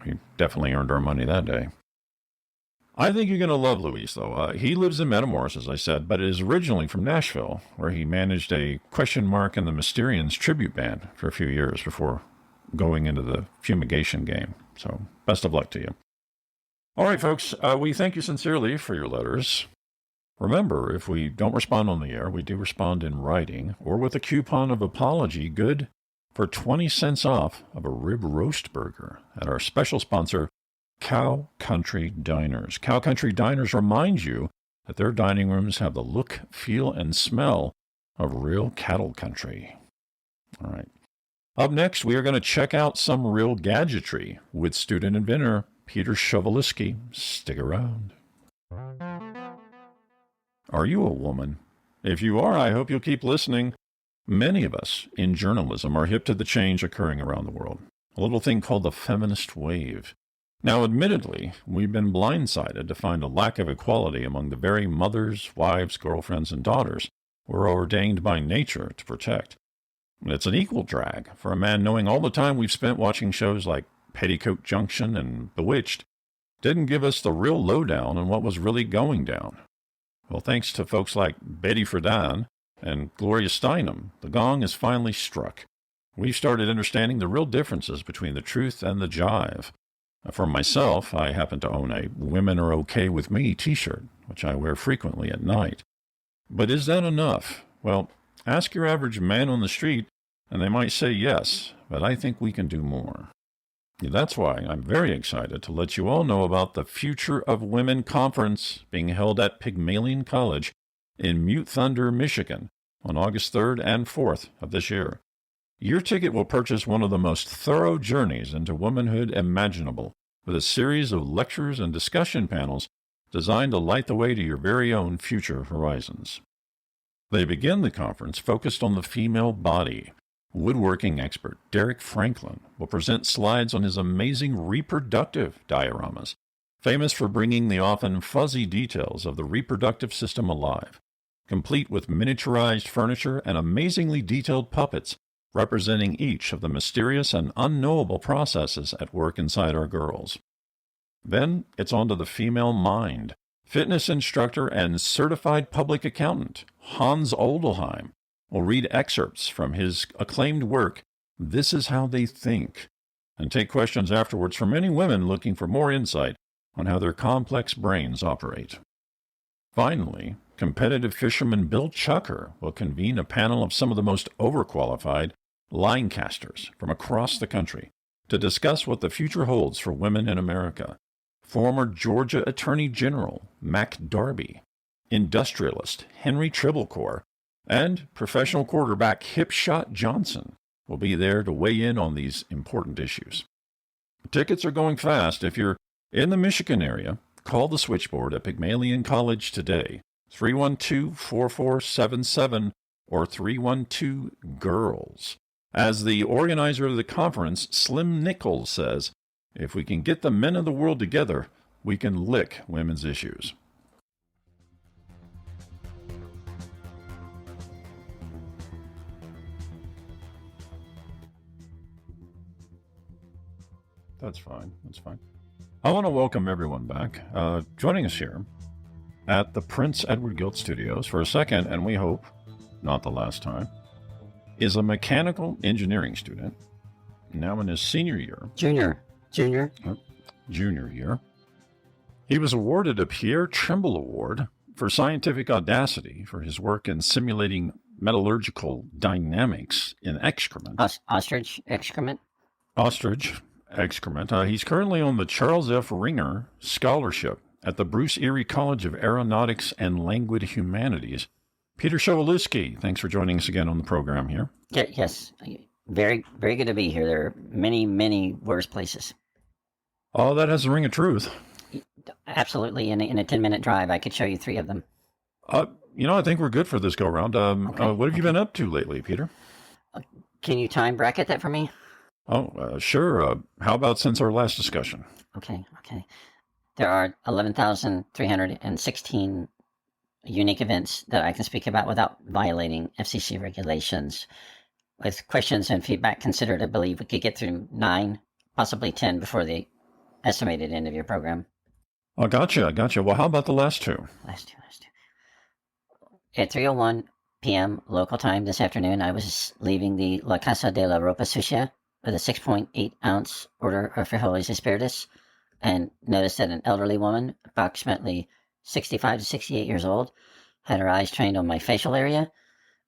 Speaker 1: We definitely earned our money that day. I think you're going to love Luis, though. He lives in Matamoros, as I said, but is originally from Nashville, where he managed a Question Mark and the Mysterians tribute band for a few years before going into the fumigation game. So, best of luck to you. All right, folks, we thank you sincerely for your letters. Remember, if we don't respond on the air, we do respond in writing or with a coupon of apology, good for 20 cents off of a rib roast burger at our special sponsor, Cow Country Diners. Cow Country Diners remind you that their dining rooms have the look, feel, and smell of real cattle country. All right. Up next, we are going to check out some real gadgetry with student inventor Piotr Shovelusky. Stick around. Are you a woman? If you are, I hope you'll keep listening. Many of us in journalism are hip to the change occurring around the world, a little thing called the feminist wave. Now, admittedly, we've been blindsided to find a lack of equality among the very mothers, wives, girlfriends, and daughters we're ordained by nature to protect. It's an equal drag for a man knowing all the time we've spent watching shows like Petticoat Junction and Bewitched didn't give us the real lowdown on what was really going down. Well, thanks to folks like Betty Friedan and Gloria Steinem, the gong is finally struck. We've started understanding the real differences between the truth and the jive. For myself, I happen to own a Women Are Okay With Me t-shirt, which I wear frequently at night. But is that enough? Well, ask your average man on the street, and they might say yes, but I think we can do more. That's why I'm very excited to let you all know about the Future of Women Conference being held at Pygmalion College in Mute Thunder, Michigan on August 3rd and 4th of this year. Your ticket will purchase one of the most thorough journeys into womanhood imaginable, with a series of lectures and discussion panels designed to light the way to your very own future horizons. They begin the conference focused on the female body. Woodworking expert Derek Franklin will present slides on his amazing reproductive dioramas, famous for bringing the often fuzzy details of the reproductive system alive, complete with miniaturized furniture and amazingly detailed puppets representing each of the mysterious and unknowable processes at work inside our girls. Then it's on to the female mind. Fitness instructor and certified public accountant Hans Oldelheim will read excerpts from his acclaimed work, This Is How They Think, and take questions afterwards from many women looking for more insight on how their complex brains operate. Finally, competitive fisherman Bill Chucker will convene a panel of some of the most overqualified line casters from across the country to discuss what the future holds for women in America. Former Georgia Attorney General Mac Darby, industrialist Henry Triblecore, and professional quarterback Hipshot Johnson will be there to weigh in on these important issues. Tickets are going fast. If you're in the Michigan area, call the switchboard at Pygmalion College today, 312-4477 or 312-GIRLS. As the organizer of the conference, Slim Nichols, says, if we can get the men of the world together, we can lick women's issues. That's fine. That's fine. I want to welcome everyone back. Joining us here at the Prince Edward Guild Studios for a second, and we hope not the last time, is a mechanical engineering student, now in his senior year.
Speaker 2: Junior
Speaker 1: Junior year. He was awarded a Pierre Trimble Award for scientific audacity for his work in simulating metallurgical dynamics in excrement.
Speaker 2: Ostrich excrement?
Speaker 1: Ostrich excrement. He's currently on the Charles F. Ringer Scholarship at the Bruce Erie College of Aeronautics and Languid Humanities. Piotr Shovelusky, thanks for joining us again on the program here.
Speaker 2: Yes, very, very good to be here. There are many, many worse places.
Speaker 1: Oh, that has a ring of truth.
Speaker 2: Absolutely. In a 10-minute drive, I could show you 3 of them.
Speaker 1: I think we're good for this go-round. What have you been up to lately, Peter?
Speaker 2: Can you time bracket that for me?
Speaker 1: Oh, sure. How about since our last discussion?
Speaker 2: Okay. There are 11,316 unique events that I can speak about without violating FCC regulations. With questions and feedback considered, I believe we could get through 9, possibly 10 before the estimated end of your program.
Speaker 1: Oh, gotcha. Well, how about the last two?
Speaker 2: Last two. At 3:01 p.m. local time this afternoon, I was leaving the La Casa de la Ropa Sucia with a 6.8-ounce order of frijoles asparagus. and noticed that an elderly woman, approximately 65 to 68 years old, had her eyes trained on my facial area.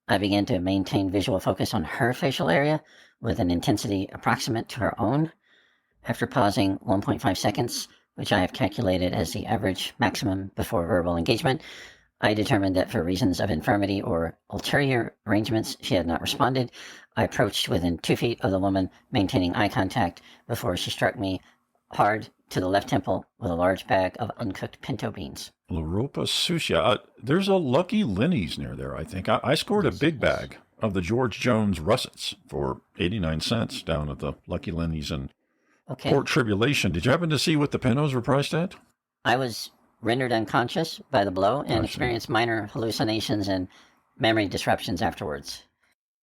Speaker 2: I began to maintain visual focus on her facial area with an intensity approximate to her own. After pausing 1.5 seconds, which I have calculated as the average maximum before verbal engagement, I determined that for reasons of infirmity or ulterior arrangements, she had not responded. I approached within 2 feet of the woman, maintaining eye contact before she struck me hard to the left temple with a large bag of uncooked pinto beans.
Speaker 1: La Ropa Sucia. There's a Lucky Linny's near there, I think. I scored a big bag of the George Jones russets for 89 cents down at the Lucky Linny's in Port Tribulation. Did you happen to see what the pintos were priced at?
Speaker 2: I was rendered unconscious by the blow and experienced minor hallucinations and memory disruptions afterwards.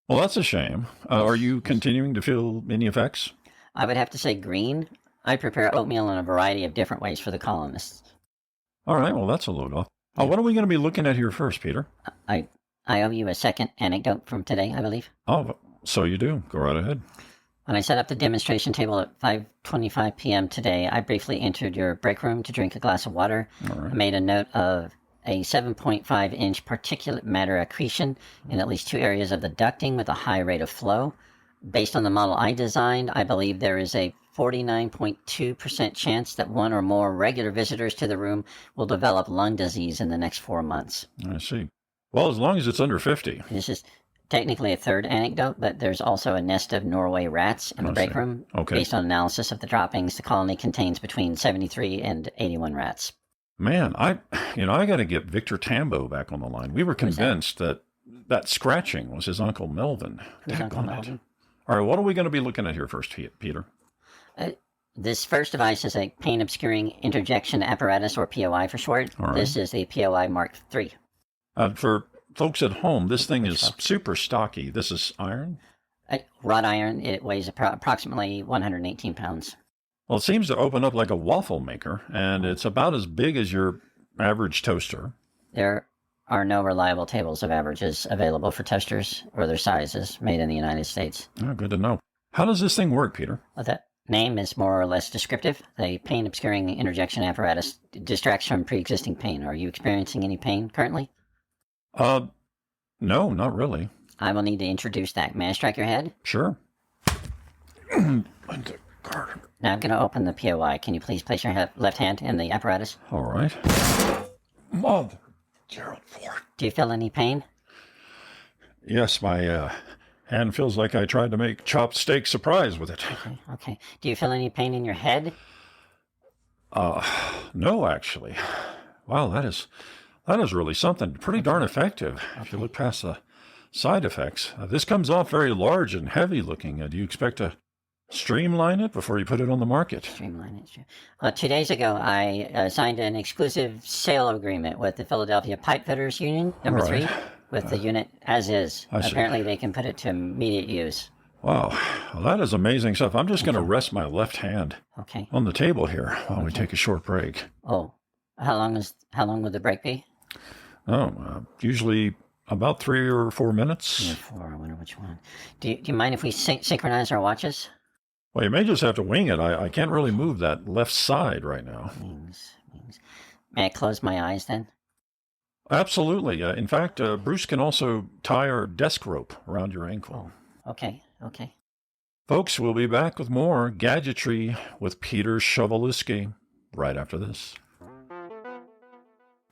Speaker 1: Well, that's a shame. Are you continuing to feel any effects?
Speaker 2: I would have to say green. I prepare oatmeal in a variety of different ways for the colonists.
Speaker 1: All right, well, that's a load off. What are we going to be looking at here first, Peter?
Speaker 2: I owe you a second anecdote from today, I believe.
Speaker 1: Oh, so you do. Go right ahead.
Speaker 2: When I set up the demonstration table at 5:25 p.m. today, I briefly entered your break room to drink a glass of water.
Speaker 1: Right.
Speaker 2: I made a note of a 7.5-inch particulate matter accretion in at least 2 areas of the ducting with a high rate of flow. Based on the model I designed, I believe there is a 49.2% chance that one or more regular visitors to the room will develop lung disease in the next 4 months.
Speaker 1: I see. Well, as long as it's under 50.
Speaker 2: This is technically a third anecdote, but there's also a nest of Norway rats in the break room.
Speaker 1: Okay.
Speaker 2: Based on analysis of the droppings, the colony contains between 73 and 81 rats.
Speaker 1: Man, I got to get Victor Tambo back on the line. We were convinced that scratching was his Uncle Melvin.
Speaker 2: Who's Uncle Melvin?
Speaker 1: All right, what are we going to be looking at here first, Peter?
Speaker 2: This first device is a pain-obscuring interjection apparatus, or POI for short.
Speaker 1: All right.
Speaker 2: This is the POI Mark III.
Speaker 1: For folks at home, this thing is super stocky. This is iron?
Speaker 2: Wrought iron. It weighs approximately 118 pounds.
Speaker 1: Well, it seems to open up like a waffle maker, and it's about as big as your average toaster.
Speaker 2: There are no reliable tables of averages available for toasters or their sizes made in the United States.
Speaker 1: Oh, good to know. How does this thing work, Peter?
Speaker 2: Well, that name is more or less descriptive. The pain-obscuring interjection apparatus distracts from pre-existing pain. Are you experiencing any pain currently?
Speaker 1: No, not really.
Speaker 2: I will need to introduce that. May I strike your head?
Speaker 1: Sure.
Speaker 2: Now I'm going to open the POI. Can you please place your left hand in the apparatus?
Speaker 1: All right. Mother, Gerald Ford.
Speaker 2: Do you feel any pain?
Speaker 1: Yes, my hand feels like I tried to make chopped steak surprise with it.
Speaker 2: Okay. Do you feel any pain in your head?
Speaker 1: No, actually. Wow, that is really something. Pretty darn effective if you look past the side effects. This comes off very large and heavy looking. Do you expect to streamline it before you put it on the market?
Speaker 2: Streamline it. 2 days ago, I signed an exclusive sale agreement with the Philadelphia Pipefitters Union, number 3, with the unit as is. Apparently, they can put it to immediate use.
Speaker 1: Wow, well, that is amazing stuff. I'm just going to rest my left hand on the table here while we take a short break.
Speaker 2: Oh, how long would the break be?
Speaker 1: Usually about 3 or 4 minutes.
Speaker 2: 3 or 4, I wonder which one. Do you mind if we synchronize our watches?
Speaker 1: Well, you may just have to wing it. I can't really move that left side right now.
Speaker 2: Wings. May I close my eyes then?
Speaker 1: Absolutely. In fact, Bruce can also tie our desk rope around your ankle.
Speaker 2: Oh, okay.
Speaker 1: Folks, we'll be back with more gadgetry with Piotr Shovelusky right after this.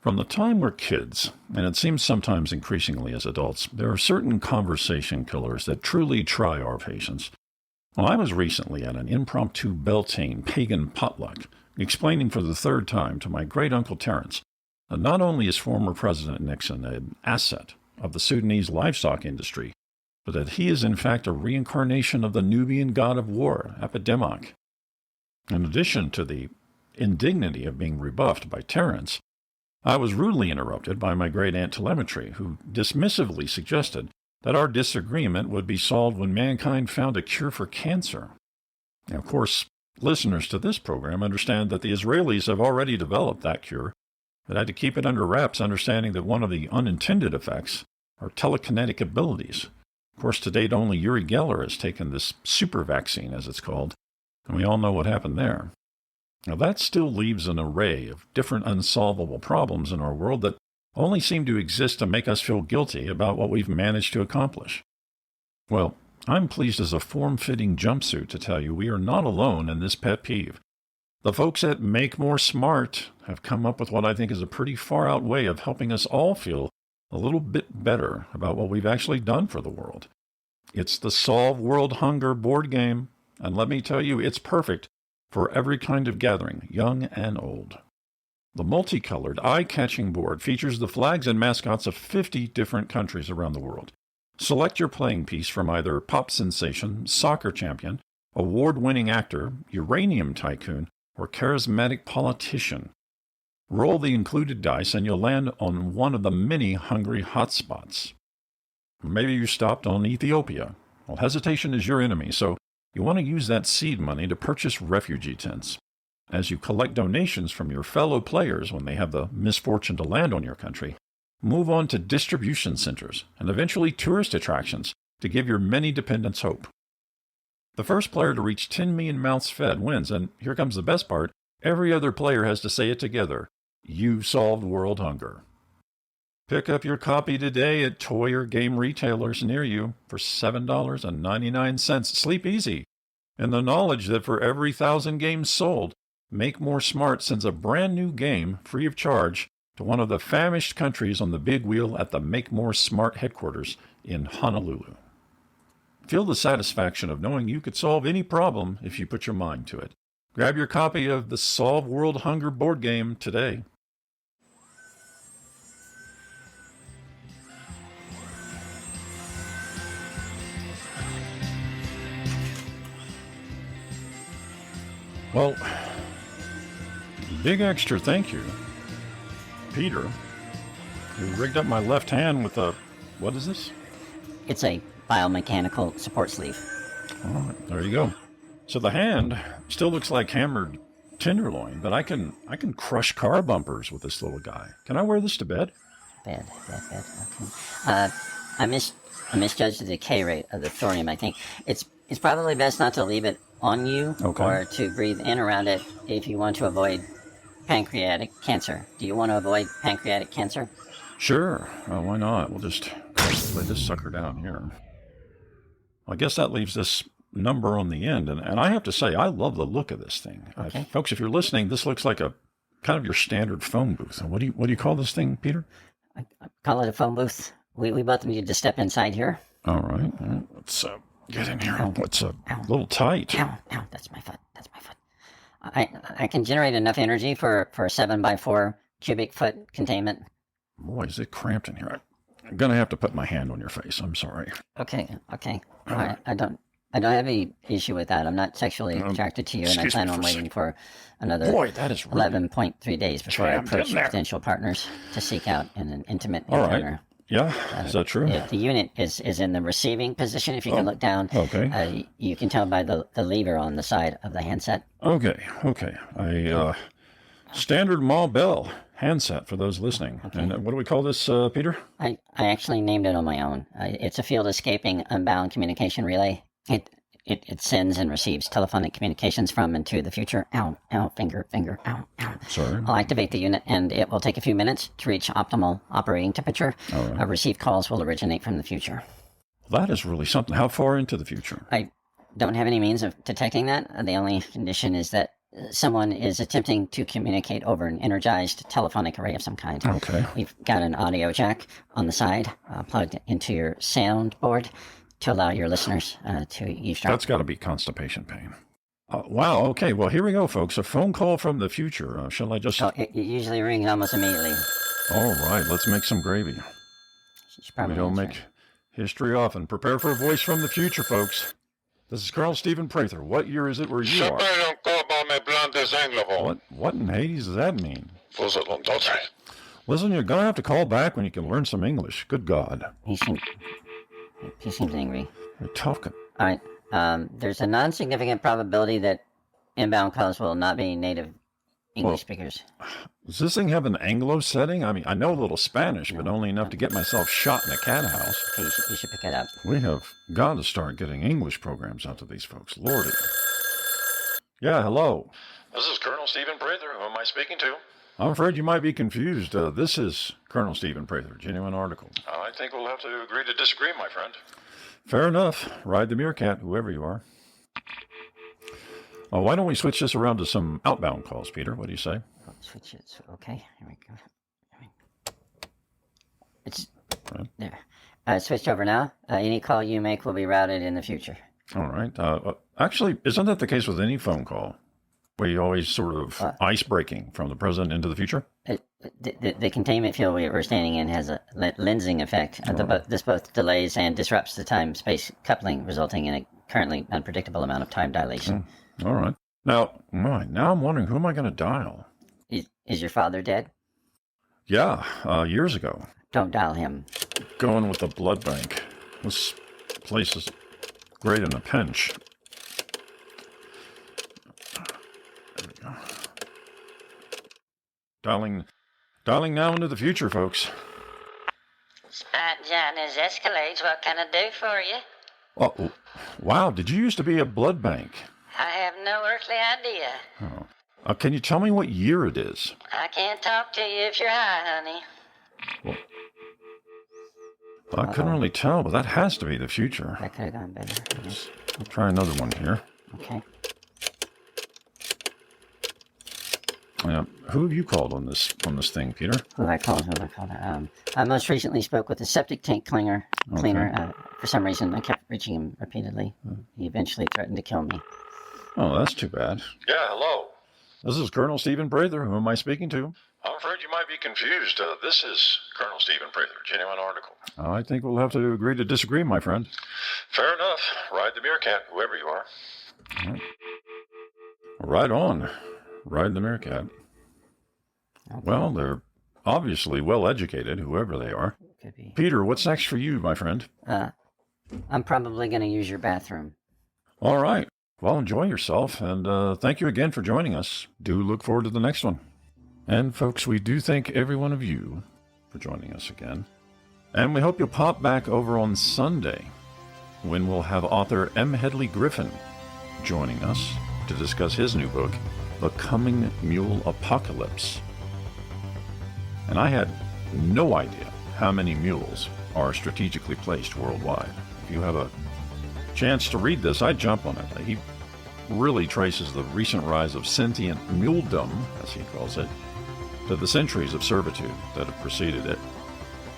Speaker 1: From the time we're kids, and it seems sometimes increasingly as adults, there are certain conversation killers that truly try our patience. Well, I was recently at an impromptu Beltane pagan potluck, explaining for the third time to my great-uncle Terence that not only is former President Nixon an asset of the Sudanese livestock industry, but that he is in fact a reincarnation of the Nubian god of war, Epidemic. In addition to the indignity of being rebuffed by Terence, I was rudely interrupted by my great-aunt Telemetry, who dismissively suggested that our disagreement would be solved when mankind found a cure for cancer. Now, of course, listeners to this program understand that the Israelis have already developed that cure, but had to keep it under wraps, understanding that one of the unintended effects are telekinetic abilities. Of course, to date, only Uri Geller has taken this super vaccine, as it's called, and we all know what happened there. Now, that still leaves an array of different unsolvable problems in our world that only seem to exist to make us feel guilty about what we've managed to accomplish. Well, I'm pleased as a form-fitting jumpsuit to tell you we are not alone in this pet peeve. The folks at Make More Smart have come up with what I think is a pretty far-out way of helping us all feel a little bit better about what we've actually done for the world. It's the Solve World Hunger board game, and let me tell you, it's perfect for every kind of gathering, young and old. The multicolored, eye-catching board features the flags and mascots of 50 different countries around the world. Select your playing piece from either pop sensation, soccer champion, award-winning actor, uranium tycoon, or charismatic politician. Roll the included dice and you'll land on one of the many hungry hotspots. Maybe you stopped on Ethiopia. Well, hesitation is your enemy, so you want to use that seed money to purchase refugee tents. As you collect donations from your fellow players when they have the misfortune to land on your country, move on to distribution centers and eventually tourist attractions to give your many dependents hope. The first player to reach 10 million mouths fed wins, and here comes the best part. Every other player has to say it together. You solved world hunger. Pick up your copy today at toy or game retailers near you for $7.99. Sleep easy in the knowledge that for every 1,000 games sold, Make More Smart sends a brand new game free of charge to one of the famished countries on the big wheel at the Make More Smart headquarters in Honolulu. Feel the satisfaction of knowing you could solve any problem if you put your mind to it. Grab your copy of the Solve World Hunger board game today. Well, big extra thank you, Peter, who rigged up my left hand with a, what is this?
Speaker 2: It's a biomechanical support sleeve.
Speaker 1: All right, there you go. So the hand still looks like hammered tenderloin, but I can crush car bumpers with this little guy. Can I wear this to bed?
Speaker 2: Bed. Okay. I misjudged the decay rate of the thorium. I think it's probably best not to leave it on you or to breathe in around it if you want to avoid pancreatic cancer. Do you want to avoid pancreatic cancer?
Speaker 1: Sure. Why not? We'll just lay this sucker down here. I guess that leaves this number on the end, and I have to say, I love the look of this thing.
Speaker 2: Okay.
Speaker 1: Folks, if you're listening, this looks like a kind of your standard phone booth. What do you call this thing, Peter?
Speaker 2: I call it a phone booth. We both need to step inside here.
Speaker 1: All right. Let's get in here. It's a little tight.
Speaker 2: Ow, that's my foot. I can generate enough energy for a 7x4 cubic foot containment.
Speaker 1: Boy, is it cramped in here. I'm going to have to put my hand on your face. I'm sorry.
Speaker 2: Okay. I don't have any issue with that. I'm not sexually attracted to you, and I plan on waiting for another 11.3 days before I approach potential partners to seek out an intimate encounter.
Speaker 1: Right. Yeah, is that true?
Speaker 2: The unit is in the receiving position. If you can look down, you can tell by the lever on the side of the handset. Okay. Standard Ma Bell handset for those listening. Okay. And what do we call this, Peter? I actually named it on my own. It's a field escaping unbound communication relay. It sends and receives telephonic communications from and to the future. Ow, finger, ow.
Speaker 1: Sorry.
Speaker 2: I'll activate the unit, and it will take a few minutes to reach optimal operating temperature. Right. Received calls will originate from the future.
Speaker 1: That is really something. How far into the future?
Speaker 2: I don't have any means of detecting that. The only condition is that someone is attempting to communicate over an energized telephonic array of some kind.
Speaker 1: Okay.
Speaker 2: We've got an audio jack on the side plugged into your soundboard to allow your listeners to eavesdrop.
Speaker 1: That's got to be constipation pain. Wow, okay, well, here we go, folks. A phone call from the future. Shall I just...
Speaker 2: It usually rings almost immediately.
Speaker 1: All right, let's make some gravy. We don't make history often. Prepare for a voice from the future, folks. This is Colonel Stephen Prather. What year is it where you are? What in Hades does that mean? Listen, you're going to have to call back when you can learn some English. Good God.
Speaker 2: He seems angry.
Speaker 1: You're talking.
Speaker 2: All right. There's a non-significant probability that inbound calls will not be native English speakers.
Speaker 1: Does this thing have an Anglo setting? I mean, I know a little Spanish, but only enough to get myself shot in a cat house.
Speaker 2: Okay, you should pick that up.
Speaker 1: We have got to start getting English programs out to these folks. Lordy. Yeah, hello.
Speaker 3: This is Colonel Stephen Prather. Who am I speaking to?
Speaker 1: I'm afraid you might be confused. This is Colonel Stephen Prather, genuine article.
Speaker 3: I think we'll have to agree to disagree, my friend.
Speaker 1: Fair enough. Ride the meerkat, whoever you are. Why don't we switch this around to some outbound calls, Peter? What do you say?
Speaker 2: Switch it. Okay, here we go. It's
Speaker 1: Right.
Speaker 2: there. Switched over now. Any call you make will be routed in the future.
Speaker 1: All right. Actually, isn't that the case with any phone call? Where you always sort of ice breaking from the present into the future?
Speaker 2: The containment field we're standing in has a lensing effect. This both delays and disrupts the time-space coupling, resulting in a currently unpredictable amount of time dilation.
Speaker 1: All right. Now I'm wondering, who am I going to dial?
Speaker 2: Is your father dead?
Speaker 1: Yeah, years ago.
Speaker 2: Don't dial him.
Speaker 1: Going with the blood bank. This place is great in a pinch. There we go. Dialing now into the future, folks.
Speaker 2: John, as Escalades, what can I do for you?
Speaker 1: Oh, wow, did you used to be a blood bank?
Speaker 2: I have no earthly idea.
Speaker 1: Oh. Can you tell me what year it is?
Speaker 2: I can't talk to you if you're high, honey.
Speaker 1: Well, I couldn't really tell, but that has to be the future.
Speaker 2: That could have gone better.
Speaker 1: I'll try another one here.
Speaker 2: Okay.
Speaker 1: Who have you called on this thing, Peter?
Speaker 2: Who have I called? I most recently spoke with the septic tank cleaner. For some reason, I kept reaching him repeatedly. He eventually threatened to kill me.
Speaker 1: Oh, that's too bad.
Speaker 3: Yeah, hello.
Speaker 1: This is Colonel Stephen Prather. Who am I speaking to?
Speaker 3: I'm afraid you might be confused. This is Colonel Stephen Prather, genuine article.
Speaker 1: I think we'll have to agree to disagree, my friend.
Speaker 3: Fair enough. Ride the meerkat, whoever you are.
Speaker 1: All right. Right on. Ride the meerkat.
Speaker 2: Okay.
Speaker 1: Well, they're obviously well educated, whoever they are.
Speaker 2: Could be.
Speaker 1: Peter, what's next for you, my friend?
Speaker 2: I'm probably going to use your bathroom.
Speaker 1: All right. Well, enjoy yourself, and thank you again for joining us. Do look forward to the next one. And folks, we do thank every one of you for joining us again. And we hope you'll pop back over on Sunday, when we'll have author M. Headley Griffin joining us to discuss his new book, The Coming Mule Apocalypse. And I had no idea how many mules are strategically placed worldwide. If you have a chance to read this, I'd jump on it. He really traces the recent rise of sentient muledom, as he calls it, to the centuries of servitude that have preceded it.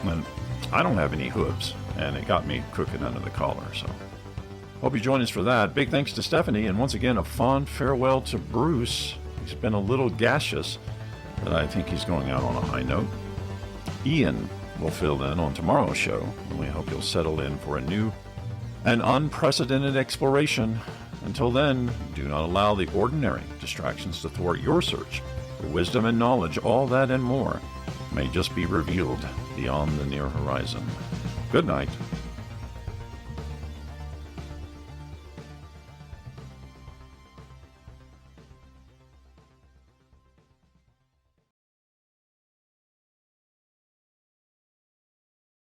Speaker 1: And I don't have any hooves, and it got me cooking under the collar, so hope you join us for that. Big thanks to Stephanie, and once again, a fond farewell to Bruce. He's been a little gaseous, but I think he's going out on a high note. Ian will fill in on tomorrow's show, and we hope you'll settle in for a new and unprecedented exploration. Until then, do not allow the ordinary distractions to thwart your search for wisdom and knowledge. All that and more may just be revealed beyond the near horizon. Good night.